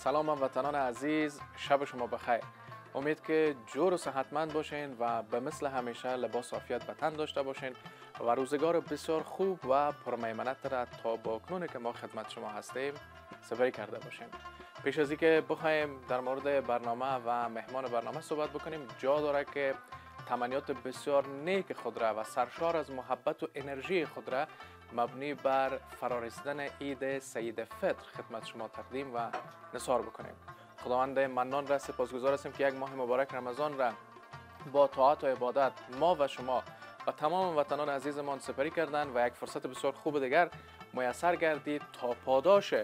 سلام هموطنان عزیز، شب شما بخیر. امید که جور و صحتمند باشین و به مثل همیشه لباس عافیت به تن داشته باشین و روزگار بسیار خوب و پرمیمنت را تا باکنون که ما خدمت شما هستیم سپری کرده باشین. پیش از اینکه بخوایم در مورد برنامه و مهمان برنامه صحبت بکنیم، جا داره که تمنیات بسیار نیک خود را و سرشار از محبت و انرژی خود را مبنی بر فرارسیدن عید سعید فطر خدمت شما تقدیم و نثار بکنیم. خداوند منان را سپاسگزار هستیم که یک ماه مبارک رمضان را با طاعت و عبادت ما و شما و تمام وطنان عزیزمان سپری کردند و یک فرصت بسیار خوب دیگر میسر گردید تا پاداش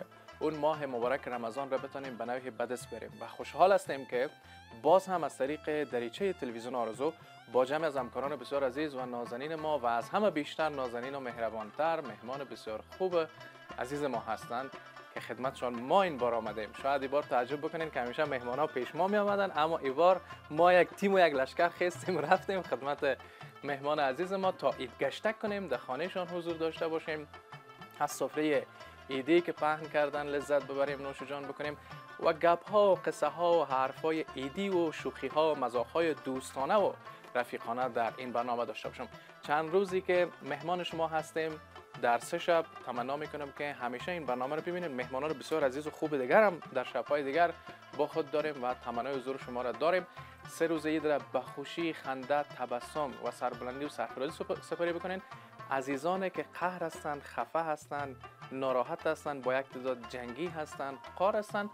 اون ماه مبارک رمضان را بتانیم به نوعی به دست بریم و خوشحال هستیم که باز هم از طریق دریچه تلویزیون آرزو با جمع از همکاران بسیار عزیز و نازنین ما و از همه بیشتر نازنین و مهربانتر مهمان بسیار خوب عزیز ما هستند که خدمتشان ما این بار آمدیم. شاید این بار تعجب بکنین که همیشه مهمان ها پیش ما می آمدن، اما این بار ما یک تیم و یک لشکر خستیم رفتیم خدمت مهمان عزیز ما تا عید گشتک کنیم، در خانهشان حضور داشته باشیم، از سفره عیدی که پهن کردن لذت ببریم، نوش جان بکنیم و گپ ها و قصه ها و حرف های عیدی و شوخی ها و مزاح های دوستانه و رفیقانه در این برنامه داشته باشم. چند روزی که مهمان شما هستیم، در 3 شب تمنا میکنم که همیشه این برنامه رو ببینید. مهمانان بسیار عزیز و خوب دیگر هم در شب‌های دیگر با خود داریم و تمنای حضور شما را داریم. 3 روز عید را به خوشی، خنده، تبسم و سربلندی و سرفرازی سپری بکنین. عزیزانی که قهر هستند، خفه هستند، ناراحت هستند، با یک تعداد جنگی هستند، قار هستند،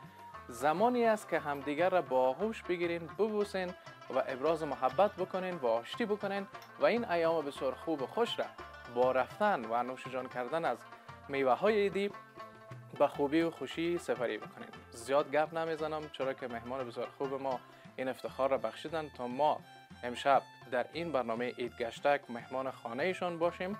زمانی است که همدیگر را با آغوش بگیرین، ببوسین و ابراز محبت بکنین و آشتی بکنین و این ایام بسیار خوب و خوش را با رفتن و نوش جان کردن از میوه های عیدی به خوبی و خوشی سپری بکنین. زیاد گپ نمیزنم چرا که مهمان بسیار خوب ما این افتخار را بخشیدن تا ما امشب در این برنامه عید گشتک مهمان خانه ایشان باشیم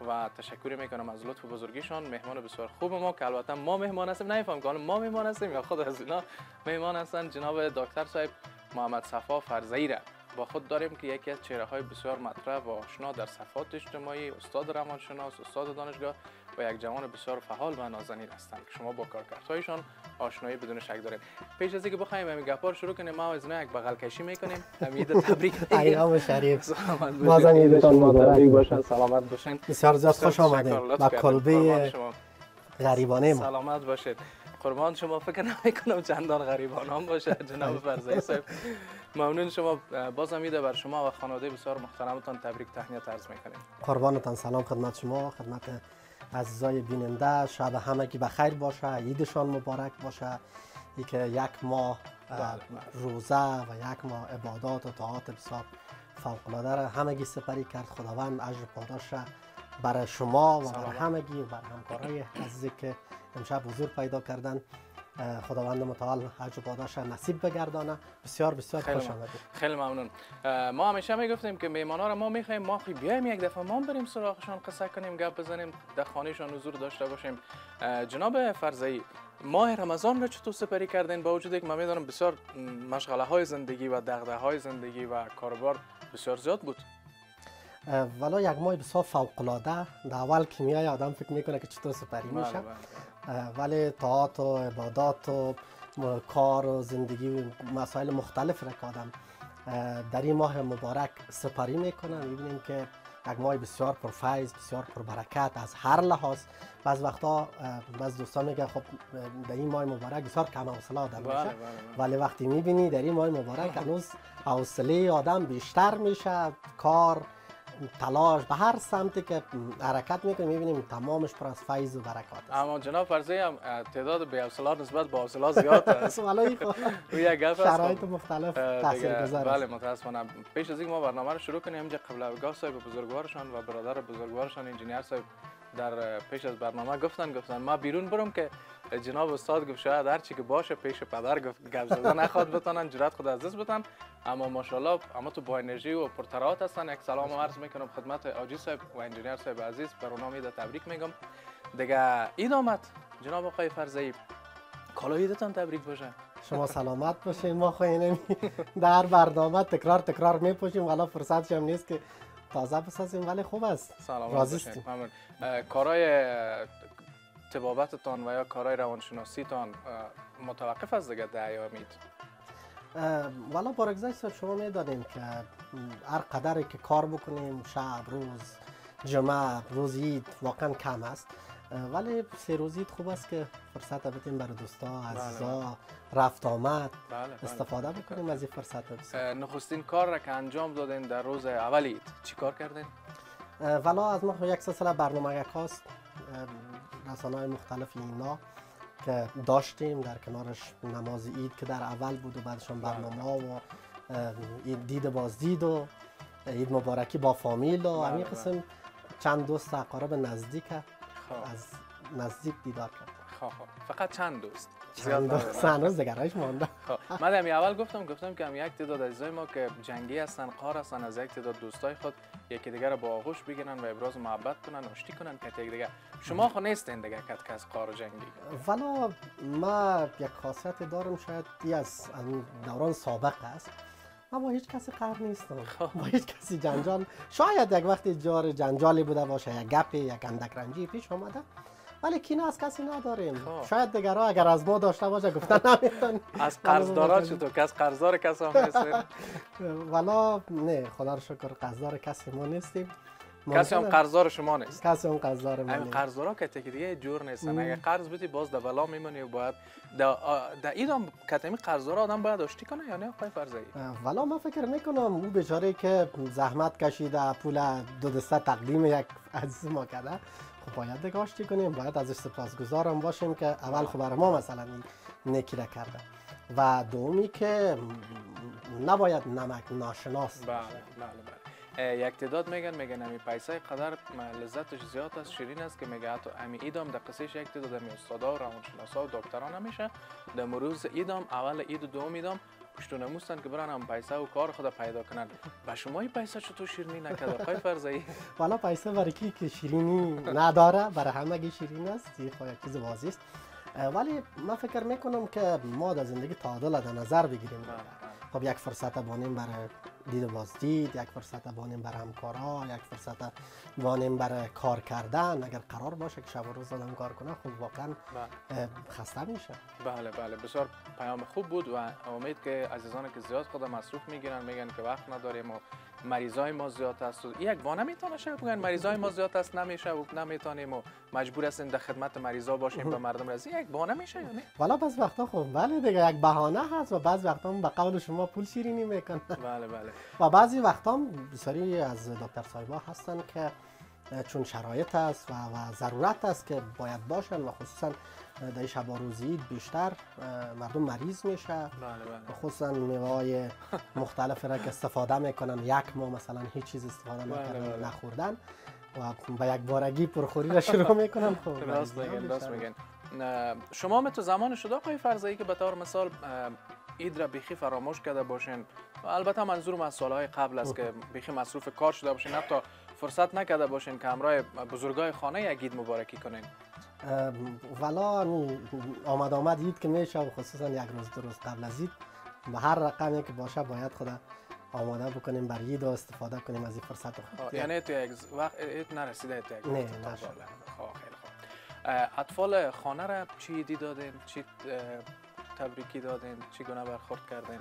و تشکر میکنم از لطف و بزرگیشان. مهمان بسیار خوب ما که البته ما مهمان هستیم، نمیفهم که ما مهمان هستیم یا خود از اینا مهمان هستن، جناب دکتر صاحب محمد صفا فرزئی را با خود داریم که یکی از چهره های بسیار مطرح و آشنا در صفات اجتماعی، استاد روانشناس، استاد دانشگاه و یک جوان بسیار فعال و نازنین هستند که شما با کارکردهایشان آشنایی بدون شک دارید. پیش از اینکه بخوایم همین گپا رو شروع کنیم، ما از اینا یک بغل کشی میکنیم. عید تبریک ایام شریف بازم عیدتان مبارک باشه، سلامت باشین. بسیار زیاد خوش آمدید با کلبه غریبانه ما. سلامت باشید. قربان شما، فکر نمی‌کنم چندان غریبان هم باشه جناب فرزئی صاحب. ممنون شما. بازم عید بر شما و خانواده بسیار محترمتان تبریک تهنیت عرض می‌کنیم. قربانتان، سلام خدمت شما، خدمت عزیزای بیننده. شب همگی بخیر باشه، عیدشان مبارک باشه. که یک ماه روزه و یک ماه عبادات و طاعات بسیار فوق‌العاده را همگی سپری کرد. خداوند اجر پاداش برای شما و برای همگی و برای همکارای عزیزی که امشب حضور پیدا کردن خداوند متعال اجر پاداش نصیب بگردانه. بسیار بسیار خوش آمدید. خیلی ممنون. ما همیشه میگفتیم که مهمانا رو ما میخوایم ما بیایم یک دفعه ما بریم سراغشان، قصه کنیم، گپ بزنیم، در خانهشان حضور داشته باشیم. جناب فرزئی، ماه رمضان رو چطور سپری کردین با وجودی که من میدونم بسیار مشغله های زندگی و دغدغه های زندگی و کاروبار بسیار زیاد بود؟ والا یک ماه بسیار فوق‌العاده. در اول که میای آدم فکر میکنه که چطور سپری میشه، ولی طاعات و عبادات و کار و زندگی و مسائل مختلف را که آدم در این ماه مبارک سپری میکنه، میبینیم که یک ماه بسیار پرفیض، بسیار پربرکت از هر لحاظ. بعض وقتا بعض دوستان میگن خب در این ماه مبارک بسیار کم حوصله آدم میشه، ولی وقتی میبینی در این ماه مبارک هنوز حوصله آدم بیشتر میشه، کار، تلاش به هر سمتی که حرکت میکنه میبینیم تمامش پر از فیض و برکات است. اما جناب فرزئی هم تعداد بی‌حوصله نسبت به حوصله زیاد است. ولی شرایط مختلف تاثیرگذار است. بله متاسفانه. پیش از اینکه ما برنامه رو شروع کنیم، اینجا قبل از صاحب بزرگوارشان و برادر بزرگوارشان انجینیر صاحب در پیش از برنامه گفتن ما بیرون برم که جناب استاد گفت شاید هر چی که باشه پیش پدر گپ زدن نخواد بتونن جرأت خود از دست بدن، اما ماشاءالله اما تو با انرژی و پرتراحت هستن. یک سلام عرض میکنم خدمت آجی صاحب و انجینیر صاحب عزیز، بر اونها عید تبریک میگم. دیگه عید آمد جناب آقای فرزئی، کالا عیدتان تبریک باشه. شما سلامت باشین. ما خواهیم در برنامه تکرار میپوشیم، والا فرصتش هم نیست که تازه بسازیم، ولی خوب است. راضی هستیم. کارهای طبابتتان و یا کارهای روانشناسیتان متوقف است دیگه 10 امید؟ والا بارگذشت شما میدانیم که هر قدری که کار بکنیم شب روز جمعه روز عید واقعا کم است، ولی 3 روز عید خوب است که فرصت بدیم برای دوستا عزیزا رفت آمد استفاده بکنیم از این فرصت. نخستین کار را که انجام دادین در روز اول عید چی کار کردین؟ والا از ما یک سلسله برنامه هاست رسانه‌های مختلف اینا که داشتیم، در کنارش نماز عید که در اول بود و بعدشان برنامه و دید بازدید و عید مبارکی با فامیل و همین قسم چند دوست اقارب نزدیک از نزدیک دیدار کرد. فقط چند دوست؟ چند دوست هنوز دیگرش مانده. من در اول گفتم که یک تعداد عزیزای ما که جنگی هستن، قار هستن، از یک تعداد دوستای خود یکی دیگر رو با آغوش بگیرن و ابراز محبت کنن، آشتی کنن که یک دیگه. شما خو نیستین دیگه که از قار و جنگی. والا ما یک خاصیت دارم، شاید دی از دوران سابق است. من با هیچ کسی قهر نیستم، با هیچ کسی جنجال، شاید یک وقتی جار جنجالی بوده باشه، یک گپی یک اندک رنجی پیش اومده، ولی کینه از کسی نداریم. شاید دیگرها اگر از ما داشته باشه گفتن نمیتون. از قرضدارا چطور؟ که از قرضدار کسی هم نیستیم؟ والا نه، خدا رو شکر قرضدار کسی ما نیستیم. کسی هم قرضدار شما نیست؟ کسی هم قرضدار ما نیست. قرضدارا که دیگه جور نیستن، اگه قرض بدی باز در بلا میمونی و باید در ایدام کتمی قرضدارا آدم باید آشتی کنه یا نه آقای فرزایی؟ والا من فکر میکنم او بیچاره که زحمت کشیده پول 2 دسته تقدیم یک عزیز ما کرده، خب باید دیگه آشتی کنیم، باید ازش سپاسگزارم باشیم که اول خب برای ما مثلا نیکی را کرده و دومی که نباید نمک ناشناس. بله. یک تعداد میگن امی پیسه قدر لذتش زیاد است، شیرین است که میگه حتی امی ایدام در قصهش یک تعداد امی استادا و روانشناسا و دکتران نمیشه در مروز ایدام اول عید و دوم ایدام پشت و نموستن که برن هم پیسه و کار خود پیدا کنن. و شما این پیسه چطور شیرینی نکرد آقای فرزایی؟ والا پیسه برای کی که شیرینی نداره، برای همگی شیرین است، این خو یک چیز واضح است، ولی من فکر میکنم که ما در زندگی تعادل در نظر بگیریم. خب یک فرصت بانیم برای دید بازدید، یک فرصت بانیم برای همکارا، یک فرصت بانیم برای کار کردن. اگر قرار باشه که شب و روز آدم کار کنه خب واقعا خسته میشه. بله بسیار پیام خوب بود و امید که عزیزانی که زیاد خود مصروف میگیرن میگن که وقت نداریم و مریضای ما زیاد است و یک بانه میتونه شه بگن مریضای ما زیاد است نمیشه و نمیتونیم و مجبور هستیم در خدمت مریضا باشیم به مردم رسید، یک بانه میشه یا نه؟ والا بعض وقتا خب بله دیگه یک بهانه هست و بعض وقتا به قول شما پول شیرینی میکنن. بله و بعضی وقتا بسیاری از دکتر صاحبا هستن که چون شرایط است و ضرورت است که باید باشن و خصوصا در شب و روز عید بیشتر مردم مریض میشه. خصوصا میوه‌های مختلف را که استفاده میکنن، یک ماه مثلا هیچ چیز استفاده نکردن نخوردن و با یک بارگی پرخوری را شروع میکنن. خب راست میگن. شما تو زمان شده آقای فرزایی که به طور مثال عید را بیخی فراموش کرده باشین؟ البته منظورم از سالهای قبل است که بیخی مصروف کار شده باشین، حتی فرصت نکرده باشین که همراه بزرگای خانه یک عید مبارکی کنین. والا آمد عید که میشه و خصوصا یک روز 2 روز قبل از عید به هر رقمی که باشه باید خدا آماده بکنیم برای عید و استفاده کنیم از این فرصت. یعنی تو یک وقت عید نرسیده تو یک نه خیلی خوب. اطفال خانه را چی عیدی دادین؟ چی تبریکی دادین؟ چی گونه برخورد کردین؟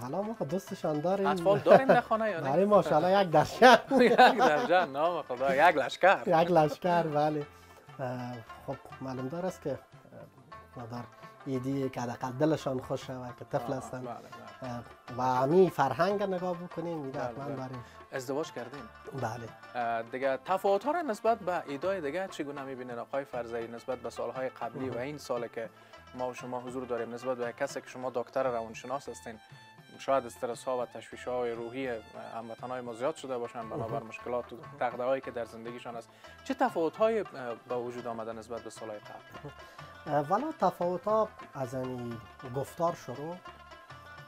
والا ما دوستشان داریم. اطفال دارین در خانه یا نه؟ بله ماشاءالله یک درجن. یک درجن نام خدا، یک لشکر. یک لشکر بله. خب معلوم دار است که مادر ایدی که حداقل دلشان خوشه و که طفل هستن و همین فرهنگ نگاه بکنیم میده حتما داریم. ازدواج کردین؟ بله. دیگه تفاوت ها را نسبت به عیدای دیگه چگونه میبینید آقای فرزایی نسبت به سالهای قبلی و این سال که ما و شما حضور داریم نسبت به کسی که شما دکتر روانشناس هستین؟ شاید استرس ها و تشویش های روحی هموطنان ما زیاد شده باشند بنابر مشکلات و دغدغه‌هایی که در زندگیشان است. چه تفاوت های به وجود آمده نسبت به سالهای قبل؟ والا تفاوت ها از گفتار شروع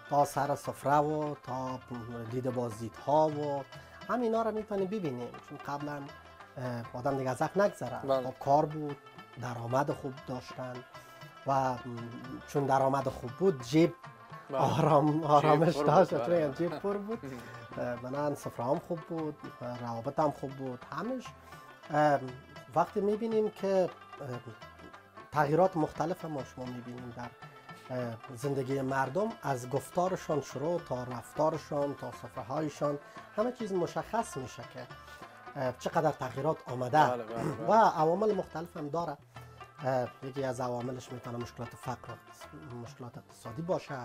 تا سر سفره و تا دید بازدیدها و همینا رو میتونی ببینیم، چون قبلا آدم دیگه ازت نگذره. خب کار بود، درآمد خوب داشتن و چون درآمد خوب بود جیب آرامش داشت، چون جیب پر بود، بنان سفره هم خوب بود، روابط هم خوب بود. همش وقتی میبینیم که تغییرات مختلف هم ما شما میبینیم در زندگی مردم، از گفتارشان شروع تا رفتارشان تا سفره هایشان همه چیز مشخص میشه که چقدر تغییرات آمده. و عوامل مختلف هم داره. یکی از عواملش میتونه مشکلات فقر، مشکلات اقتصادی باشه،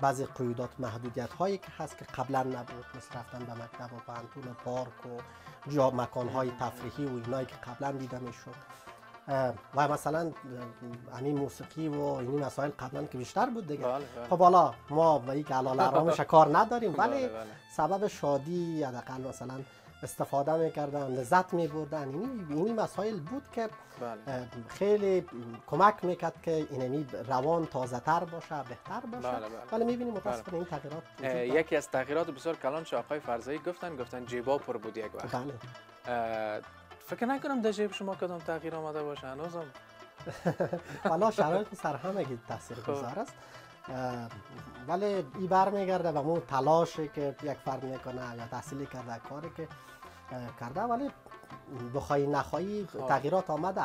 بعضی قیودات، محدودیت هایی که هست که قبلا نبود، مثل رفتن به مکتب و پانتون و پارک و جا مکان های تفریحی و اینایی که قبلا دیده میشد. و مثلا همین موسیقی و این مسائل قبلا که بیشتر بود دیگه. خب حالا ما به یک علال آرامش کار نداریم، ولی سبب شادی حداقل مثلا استفاده میکردن، لذت میبردن. اینی مسائل بود که خیلی کمک میکرد که اینمی روان تازه تر باشه، بهتر باشه. ولی میبینیم متاسفانه این تغییرات یکی از تغییرات بسیار کلان آقای فرزایی گفتن جیبا پر بود یک وقت. فکر نکنم در جیب شما کدام تغییر آمده باشه هنوزم. والا شرایط سر همگی تاثیرگذار است، ولی این برمیگرده به اون تلاشی که یک فرد میکنه یا تحصیلی کرده، کاری که کرده، ولی بخوای نخوایی تغییرات آمده.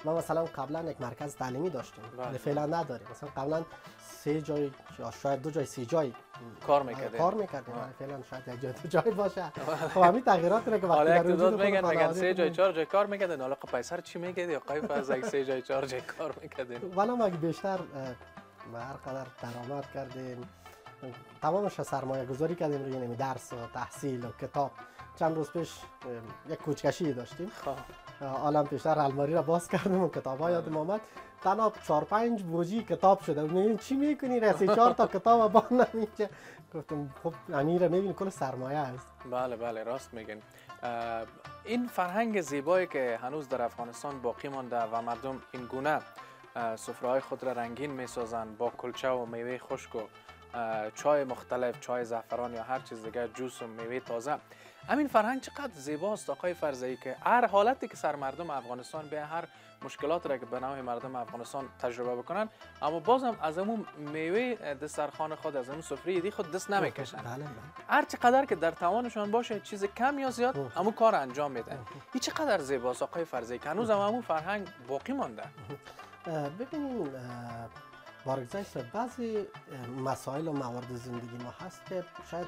ما مثلا قبلا یک مرکز تعلیمی داشتیم، فعلا نداریم. مثلا قبلا 3 جای یا شاید 2 جای 3 جای کار میکردیم، فعلا شاید یک جای 2 جای باشه. خب همین تغییرات رو که وقتی در وجود میگن 3 جای 4 جای کار میکردن، حالا پیسر چی میگید آقای فرزایی 3 جای 4 جای کار میکردین؟ والا ما بیشتر هر قدر درآمد کردیم، تمامش سرمایه گذاری کردیم روی درس و تحصیل و کتاب. چند روز پیش یک کوچکشی داشتیم، عالم پیشتر الماری را باز کردم و کتاب‌ها یادم آمد، تنها 4-5 بوجی کتاب شده. میگن چی میکنی؟ 3-4 تا کتاب با نمیشه. گفتم خب امیر میبینی کل سرمایه است. بله راست میگن. این فرهنگ زیبایی که هنوز در افغانستان باقی مانده و مردم این گونه سفره‌های خود را رنگین میسازند با کلچه و میوه خشک و چای مختلف، چای زعفران یا هر چیز دیگه، جوس و میوه تازه. همین فرهنگ چقدر زیباست آقای فرزایی که هر حالتی که سر مردم افغانستان به هر مشکلات را که به نوع مردم افغانستان تجربه بکنن، اما بازم از همون میوه دسترخوان خود، از همون سفره دی خود دست نمیکشن. هر چقدر که در توانشان باشه چیز کم یا زیاد همون کار انجام میدن. این چقدر زیباست آقای فرزایی که هنوز همون فرهنگ باقی مانده. ببینید بارگزای بعضی مسائل و موارد زندگی ما هست که شاید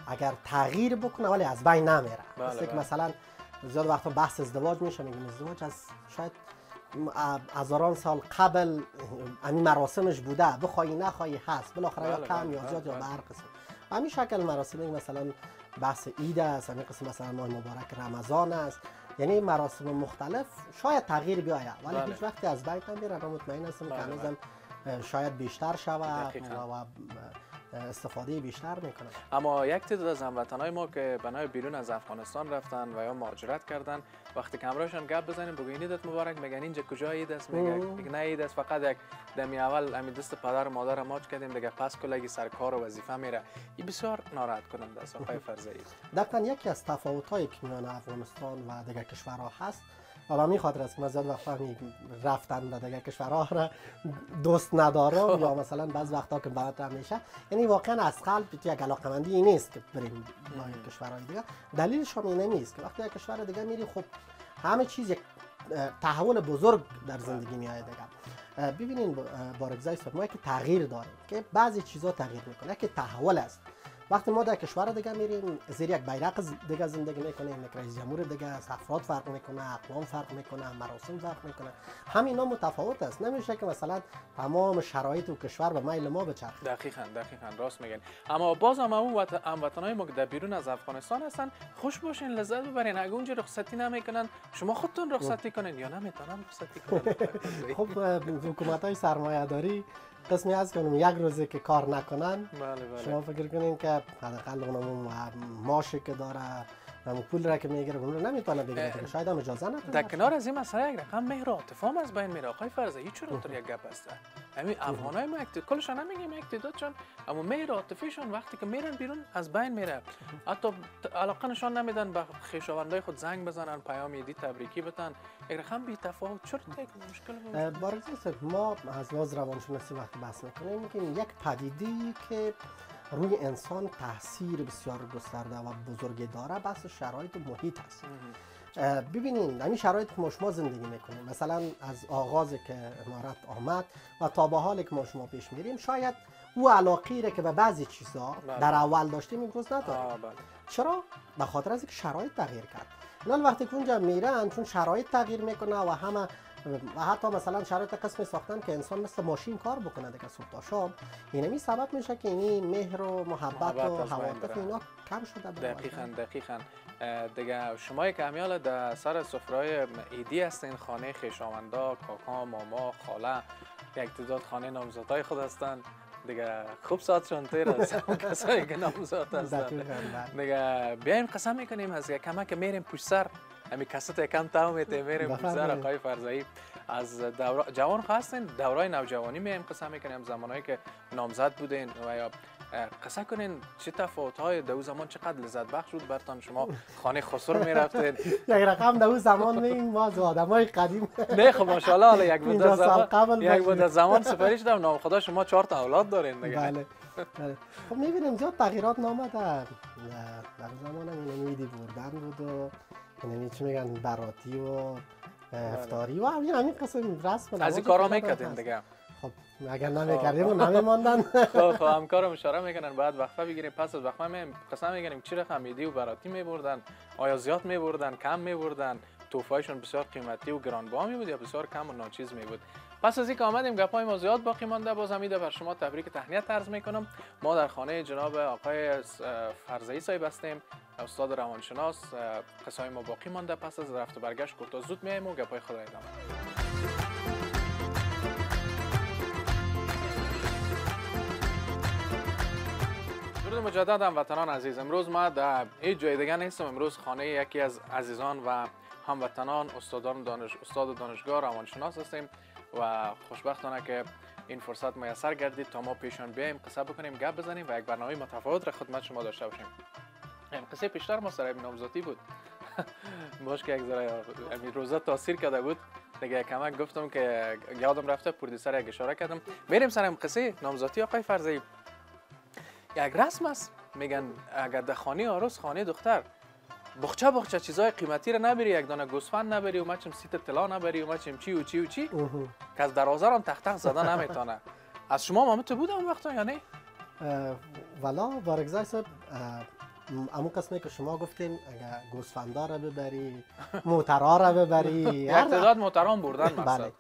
اگر تغییر بکنه ولی از بین نمیره. مثلا زیاد وقتا بحث ازدواج میشه، میگیم ازدواج از شاید هزاران سال قبل همین مراسمش بوده، بخوای نخوای هست، بالاخره یا کم یا زیاد یا به هر قسم. همین شکل مراسم مثلا بحث عید است، همین قسم مثلا ماه مبارک رمضان است، یعنی مراسم مختلف شاید تغییر بیاید ولی هیچ وقتی از بین نمیره. من مطمئن هستم که هنوزم شاید بیشتر شود و استفاده بیشتر میکنه. اما یک تعداد از هموطنای ما که بنای بیرون از افغانستان رفتن و یا مهاجرت کردن، وقتی که همراهشان گپ بزنیم بگو عیدت مبارک، میگن اینجا کجا عید است؟ میگه نه عید است، فقط یک دمی اول همین دست پدر و مادر ماچ کردیم دیگه پس کلگی سر کار و وظیفه میره. این بسیار ناراحت کننده است آقای فرزایی. دقیقاً یکی از تفاوت‌هایی که میان افغانستان و دیگر کشورها هست و به همین خاطر است که من زیاد وقتا رفتن به دیگر کشورها را دوست ندارم یا مثلا بعض وقتا که برات میشه، یعنی واقعا از قلب تو یک علاقه‌مندی نیست که بریم به کشورهای دیگه. دلیلش هم اینه نیست که وقتی یک کشور دیگه میری خب همه چیز یک تحول بزرگ در زندگی میاد دیگه. ببینین بارگزای ما که تغییر داره که بعضی چیزا تغییر میکنه که تحول است. وقتی ما در کشور دیگه میریم زیر یک بیرق دیگه زندگی میکنیم، یک رئیس جمهور دیگه است، افراد فرق میکنه، اقوام فرق میکنه، مراسم فرق میکنه، همینا متفاوت است. نمیشه که مثلا تمام شرایط و کشور به میل ما بچرخه. دقیقاً راست میگن. اما باز هم هموطنای ما که در بیرون از افغانستان هستن خوش باشین، لذت ببرین. اگه اونجا رخصتی نمیکنن شما خودتون رخصتی کنین یا نمیتونن رخصتی کنن. خب حکومت‌های سرمایه‌داری قسمی هست که یک روزی که کار نکنن شما فکر کنین که حداقل اونم ماشی که داره و پول را که میگیره اون رو نمیتونه بگیره، شاید هم اجازه نداره. در کنار از این مسئله یک رقم مهر عاطفه از بین میره آقای فرزایی. چرا تو یک گپ است؟ همین افغانای ما کلشون نمیگیم یک تعدادشون، اما مهر عاطفیشون وقتی که میرن بیرون از بین میره. حتی علاقه نشان نمیدن به خویشاوندای خود زنگ بزنن، پیام عیدی تبریکی بدن. یک رقم بی تفاوت. چرا یک مشکل بارگزای ما از لحاظ روانشناسی وقتی بحث میکنیم میگیم یک پدیده‌ای که روی انسان تاثیر بسیار گسترده و بزرگی داره بحث شرایط و محیط است. ببینین همین شرایط که ما شما زندگی میکنیم، مثلا از آغازی که امارت آمد و تا به حالی که ما شما پیش میریم، شاید او علاقی را که به بعضی چیزا در اول داشتیم امروز نداریم. چرا؟ به خاطر از اینکه شرایط تغییر کرد. اینا وقتی که اونجا میرن، چون شرایط تغییر میکنه و همه و حتی مثلا شرایط قسمی ساختن که انسان مثل ماشین کار بکنه دیگه صبح تا شام، اینمی سبب میشه که این مهر و محبت و حوادث اینا کم شده. دقیقاً دیگه شما یک امیال در سر سفره‌های عیدی هستین، خانه خویشاوندا، کاکا، ماما، خاله، یک تعداد خانه نامزادای خود هستن دیگه. خوب ساعتشون تیر است کسایی که نامزاد هستن دیگه. بیایم قسم میکنیم از یک کمک میریم پشت سر همین کست یکم تاو میتیم میریم پشت سر آقای فرزایی. از جوان هستین، دورای نوجوانی میایم قسم میکنیم، زمانهایی که نامزد بودین و یا قصه کنین چه تفاوت‌های در زمان چقدر لذت بخش بود برتان. شما خانه خسر میرفتین یک رقم در زمان میگیم ما از آدمای قدیم. نه خب ماشاءالله حالا یک مدت زمان سپری شدم نام خدا شما 4 تا اولاد دارین دیگه. بله. خب میبینیم زیاد تغییرات نامده در زمان هم ایدی بردن بود و اینمی چی میگن براتی و افطاری و همین قسم رسم از این کارا میکردین دیگه. خب اگر نمیکردیم و نمیماندن خب همکارم اشاره میکنن بعد وقفه بگیریم. پس از وقفه قسم میگیریم چی رقم ایدی و براتی میبردن، آیا زیاد میبردن کم میبردن، توفایشون بسیار قیمتی و گرانبها می بود یا بسیار کم و ناچیز می بود. پس از اینکه آمدیم گپای ما زیاد باقی مانده، باز همیده بر شما تبریک تهنیت عرض میکنم. ما در خانه جناب آقای فرزایی صاحب هستیم، استاد روانشناس. قصای ما باقی مانده، پس از رفت و برگشت کوتاه زود میایم و گپای خود را ادامه. درود مجدد هموطنان عزیز. امروز ما در هیچ جای دیگه نیستم، امروز خانه یکی از عزیزان و هموطنان استاد دانشگاه روانشناس هستیم و خوشبختانه که این فرصت میسر گردید تا ما پیشان بیایم قصه بکنیم، گپ بزنیم و یک برنامه متفاوت را خدمت شما داشته باشیم. این قصه پیشتر ما سر نامزادی بود باش که یک ذره روزا تاثیر کرده بود دیگه، کمک گفتم که یادم رفته پرودیوسر یک اشاره کردم. بریم سر قصه نامزادی آقای فرزایی. یک رسم است، میگن اگر در خانه عروس خانه دختر بخچه چیزای قیمتی را نبری، یک دانه گوسفند نبری و مچم سیت طلا نبری و مچم چی و چی و چی که از دروازه هم تخت زدن نمیتونه. از شما مامت بود اون وقتا یا نه؟ والا بارگزای صاحب همون قسمی که شما گفتین اگر گوسفندا را ببری، موترها را ببری، تعداد موتران بردن مثلا. بله.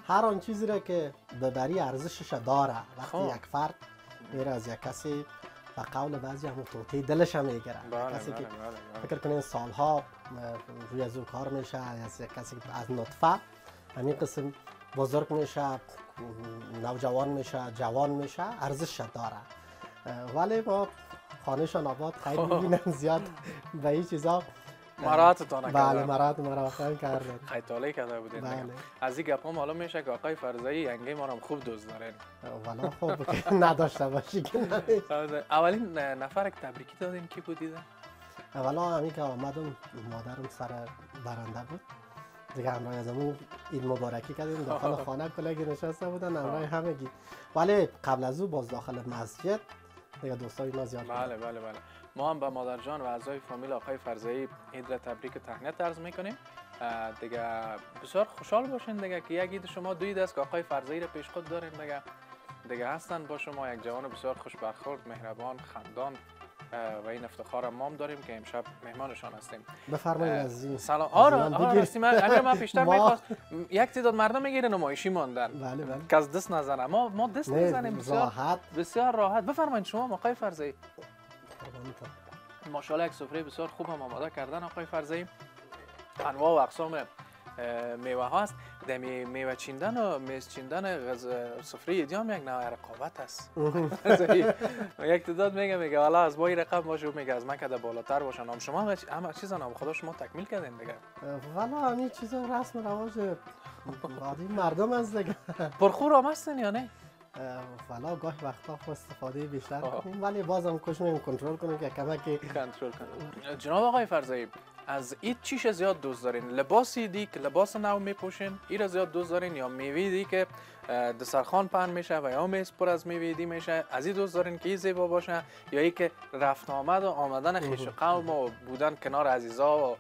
هر آن چیزی را که ببری ارزشش داره. وقتی یک فرد میره از یک کسی و قول بعضی همون توتی دلش هم میگیره. کسی که فکر کنین سالها روی از او کار میشه، از یک کسی که از نطفه همین قسم بزرگ میشه، نوجوان میشه، جوان میشه، ارزش داره. ولی با خانهشان آباد خیلی میبینن زیاد به این چیزا مراحتتان کردن. بله مراحتتان کردن. خیطاله کرده بودین. بله. از این گپ ها معلوم میشه که آقای فرزایی ینگه ما رو خوب دوست دارین. والا خوب که نداشته باشی که اولین نفر که تبریکی دادین کی بودید؟ اولا همین که آمدم مادرم سر برنده بود دیگه، همراه از همون عید مبارکی کردیم داخل خانه، کلاگی نشسته بودن همراه همگی. ولی قبل از او باز داخل مسجد دیگه دوستای ما زیاد. بله. ما هم به مادر جان و اعضای فامیل آقای فرزایی عید را تبریک تهنیت عرض میکنیم دیگه. بسیار خوشحال باشین دیگه که یک عید شما دو عید است که آقای فرزایی را پیش خود دارین دیگه هستن با شما، یک جوان بسیار خوش برخورد، مهربان، خندان و این افتخار ما هم داریم که امشب مهمانشان هستیم. بفرمایید از این سلام. آره راستی من پیشتر میخواست یک تعداد مردم میگیره نمایشی ماندن. بله که از دست نزنم. ما دست نزنیم، بسیار راحت. بفرمایید شما آقای فرزایی. ماشاءالله یک سفره بسیار خوب هم آماده کردن آقای فرزایی. انواع و اقسام میوه هاست. در میوه چیندن و میز چیندن سفره ایدی هم یک نوع رقابت است. یک تعداد میگه والا از با این رقم باشه، میگه از من که بالاتر باشن. هم شما همه چیزا نام خدا شما تکمیل کردین دیگه. والا همین چیزا رسم رواج عادی مردم از دیگه. پرخور هم هستین یا نه؟ والا گاهی وقتا استفاده بیشتر کنیم ولی بازم کوشش کنترل کنیم که کمکی کنترل کنیم. جناب آقای فرزایی، از این چیش زیاد دوست دارین؟ لباسی دی که لباس نو میپوشین این زیاد دوست دارین یا میوه دی که دسترخوان پهن میشه و یا میز پر از میوه دی میشه از این دوست دارین که این زیبا باشه، یا ای که رفت آمد و آمدن خویش قوم و بودن کنار عزیزا و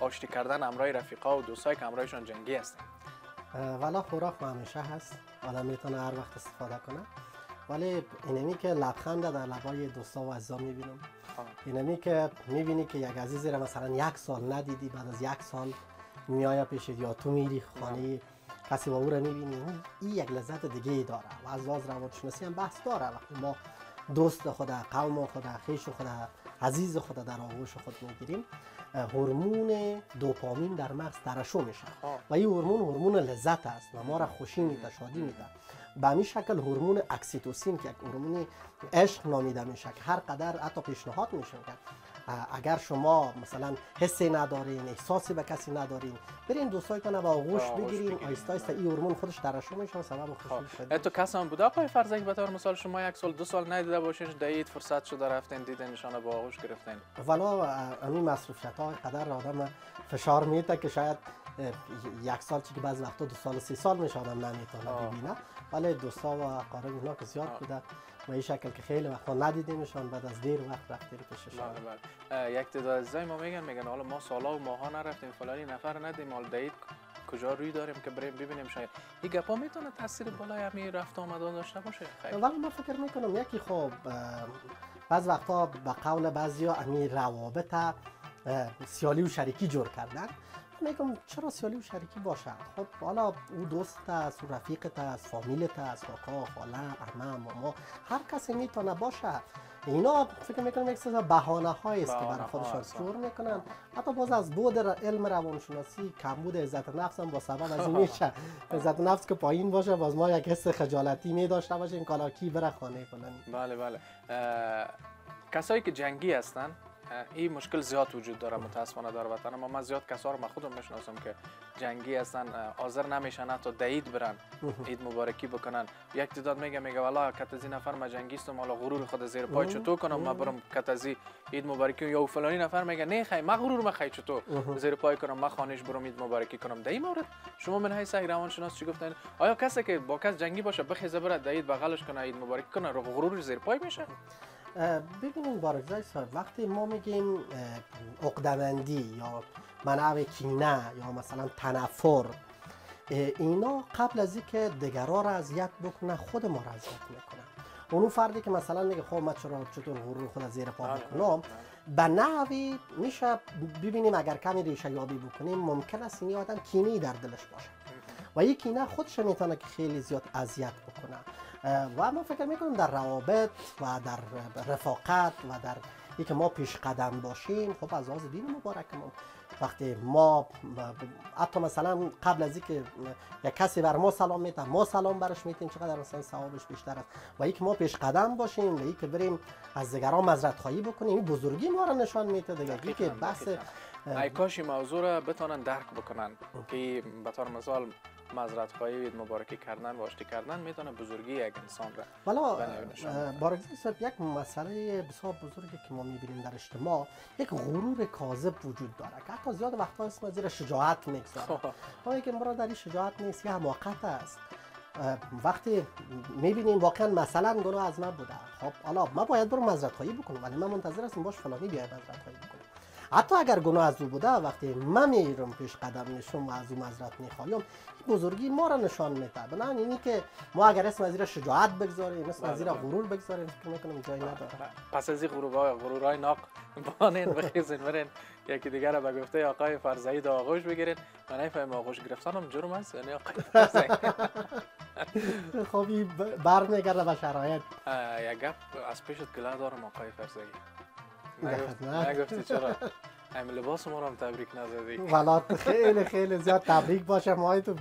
آشتی کردن همراه رفیقا و دوستایی که همراهشان جنگی هستن؟ والا خوراک همیشه هست، آدم میتونه هر وقت استفاده کنه، ولی اینمی که لبخند در لبای دوستا و عزیزا میبینم، اینمی که میبینی که یک عزیزی را مثلا 1 سال ندیدی، بعد از 1 سال میای پیشت یا تو میری خانه کسی با او را میبینی، این یک لذت دیگه ای داره و از لحاظ روانشناسی هم بحث داره. وقتی ما دوست خود، قوم خود، خویش خود، عزیز خود در آغوش خود میگیریم، هورمون دوپامین در مغز ترشح میشه و این هورمون لذت است و ما را خوشی میده، شادی میده. به همین شکل هورمون اکسیتوسین که یک هورمون عشق نامیده میشه که هر قدر حتی پیشنهاد میشه که اگر شما مثلا حسی ندارین، احساسی به کسی ندارین، برین دوستایتون رو با آغوش بگیرین، آیسته آیسته این هورمون خودش ترشح میشه و سبب خوشی شده. تو کسی هم بوده آقای فرزک به طور مثال شما 1 سال 2 سال ندیده باشین، دید فرصت شده رفتین دیدنشان با آغوش گرفتین؟ والا همین مصروفیت ها قدر آدم فشار میده که شاید 1 سال چی که بعضی وقتا 2 سال 3 سال میشه آدم نمیتونه ببینه، ولی دوستا و اقارب اینا که زیاد بوده و این شکل که خیلی وقتا ندیدیمشان، بعد از دیر وقت رفتیم پیششان. یک تعداد عزیزای ما میگن حالا ما سالا و ماها نرفتیم فلانی نفر ندیدیم، حالا دید کجا روی داریم که بریم ببینیم. شاید این گپا میتونه تاثیر بالای همین رفت آمدن داشته باشه؟ ولی من فکر میکنم یکی خب بعض وقتا به قول بعضیا همین روابط سیالی و شریکی جور کردن، میگم چرا سیالی و شریکی باشه؟ خب حالا او دوست است، او رفیقت است، فامیلت است، کاکا، خاله، عمه، ماما، هر کسی میتونه باشه. اینا فکر میکنم یک سری بهانه هایی است که برای خودشان جور میکنن. حتی باز از بود علم روانشناسی کمبود عزت نفس هم با سبب از این میشه. عزت نفس که پایین باشه باز ما یک حس خجالتی می داشته باشیم که حالا کی بره خانه فلانی. بله کسایی که جنگی هستن این مشکل زیاد وجود داره متاسفانه در وطن ما. من زیاد کسا رو خودم میشناسم که جنگی هستن، حاضر نمیشن حتی عید برن، عید مبارکی بکنن. یک تعداد میگه والا کت از این نفر ما جنگی هستم، حالا غرور خود زیر پای چطور کنم ما برم کت از عید مبارکی، یا فلانی نفر میگه نه خیر ما غرور ما خیر چطور زیر پای کنم ما خانش برم عید مبارکی کنم. در این مورد شما من حیث روانشناس چی گفتن؟ آیا کسی که با کس جنگی باشه بخیزه بره عید بغلش کنه عید مبارکی کنه غرور زیر پای میشه؟ ببینید بارگزای صاحب، وقتی ما میگیم عقده‌مندی یا منع کینه یا مثلا تنفر، اینا قبل از اینکه دیگران را اذیت بکنه خود ما را اذیت میکنه. اونو فردی که مثلا میگه خب من چطور غرور خود زیر پا بکنم، به نحوی میشه ببینیم اگر کمی ریشه یابی بکنیم ممکن است این آدم کینه‌ای در دلش باشه و این کینه خودش میتونه که خیلی زیاد اذیت بکنه. و من فکر میکنم در روابط و در رفاقت و در اینکه ما پیش قدم باشیم، خب از لحاظ دین مبارکمون وقتی ما حتی مثلا قبل از اینکه یک کسی بر ما سلام میده ما سلام برش میدیم چقدر مثلا ثوابش بیشتر است. و اینکه ما پیش قدم باشیم و اینکه بریم از دیگران معذرت خواهی بکنیم، این بزرگی ما را نشان میده دیگه. اینکه بحث ای کاش این موضوع را بتونن درک بکنن که به طور مثال معذرت خواهی عید مبارکی کردن و آشتی کردن میتونه بزرگی یک انسان را والا بارگزای صاحب یک مسئله بسیار بزرگی که ما میبینیم در اجتماع، یک غرور کاذب وجود داره که حتی زیاد وقتا اسم زیر شجاعت میگذاره. اما که مراد در این شجاعت نیست، یه حماقت است. وقتی میبینیم واقعا مثلا گناه از من بوده، خب حالا ما باید برم معذرت خواهی بکنم ولی من منتظر هستم باش فلانی بیاد معذرت خواهی بکنم. حتی اگر گناه از او بوده وقتی من میرم پیش قدم نشم و از او معذرت میخوایم، بزرگی ما را نشان میده. بنابراین اینی که ما اگر اسم از زیر شجاعت بگذاریم، اسم از زیر غرور بگذاریم، فکر میکنم جایی نداره. پس از این غرورهای ناق بانین بخیزین برین یکی دیگر را به گفته آقای فرزایی در آغوش بگیرین. من نفهم آغوش گرفتن هم جرم است یعنی آقای فرزایی؟ خب برمیگرده به شرایط. یک گپ از پیشت گله دارم آقای فرزایی. نگفتی چرا؟ همین لباس ما رو هم تبریک نزدی. والا خیلی خیلی زیاد تبریک باشه. ما تو